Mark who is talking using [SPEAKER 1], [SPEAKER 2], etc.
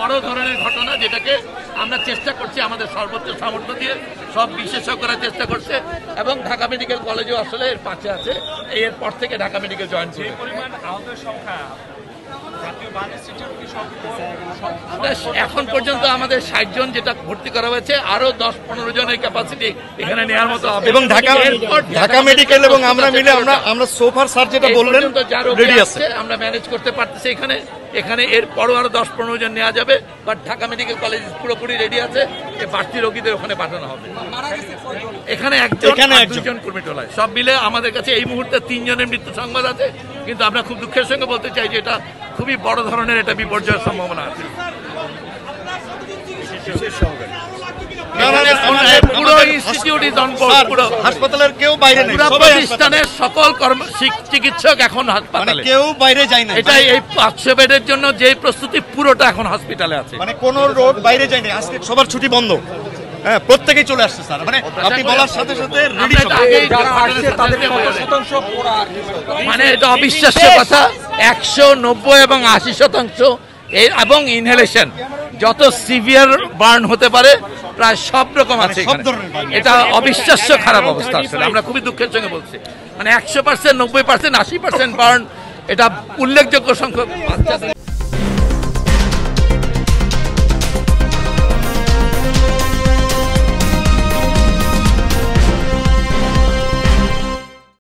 [SPEAKER 1] বড় ধরনের ঘটনা, যেটাকে আমরা চেষ্টা করছি আমাদের সর্বোচ্চ সামর্থ্য দিয়ে, সব বিশেষজ্ঞরা চেষ্টা করছে এবং ঢাকা মেডিকেল কলেজও আসলে এর পাশে আছে। এরপর থেকে ঢাকা মেডিকেল জয়েন করবে। এখন পর্যন্ত আমাদের 60 জন যেটা ভর্তি করা হয়েছে, আরো 10-15 জনের ক্যাপাসিটি এখানে নেওয়ার মতো হবে।
[SPEAKER 2] এবং ঢাকা মেডিকেল এবং আমরা মিলে আমরা সোফার স্যার যেটা বললেন রেডি আছে,
[SPEAKER 1] আমরা ম্যানেজ করতে পারতেছি। এখানে এরপরও আরো 10-15 জন নেওয়া যাবে, বাট ঢাকা মেডিকেল কলেজ পুরোপুরি রেডি আছে। বাড়তি রোগীদের ওখানে পাঠানো হবে। এখানে দুজন কর্মী টোলায় সব মিলে আমাদের কাছে এই মুহূর্তে 3 জনের মৃত্যু সংবাদ আছে, কিন্তু আমরা খুব দুঃখের সঙ্গে বলতে চাই যে এটা খুবই বড় ধরনের একটা বিপর্যয়ের সম্ভাবনা আছে।
[SPEAKER 2] হাসপাতালের কেউ বাইরে নেই,
[SPEAKER 1] প্রতিষ্ঠানের সকল চিকিৎসক এখন হাসপাতালে,
[SPEAKER 2] কেউ বাইরে যায় না।
[SPEAKER 1] এটাই এই 500 বেডের জন্য যে প্রস্তুতি পুরোটা এখন হসপিটালে আছে,
[SPEAKER 2] মানে কোনো রোড বাইরে যায় না। আজকে সবার ছুটি বন্ধ, হ্যাঁ প্রত্যেকেই চলে আসছে স্যার। মানে আপনি বলার সাথে সাথে
[SPEAKER 1] মানে এটা অবিশ্বাস্য কথা। 190 এবং 80% এবং ইনহেলেশন, যত সিভিয়ার বার্ন হতে পারে প্রায় সব রকম আছে। এটা অবিশ্বাস্য খারাপ অবস্থা আসলে, আমরা খুবই দুঃখের সঙ্গে বলছি। মানে 100%, 90%, 80% বার্ন, এটা উল্লেখযোগ্য সংখ্যক বাচ্চা।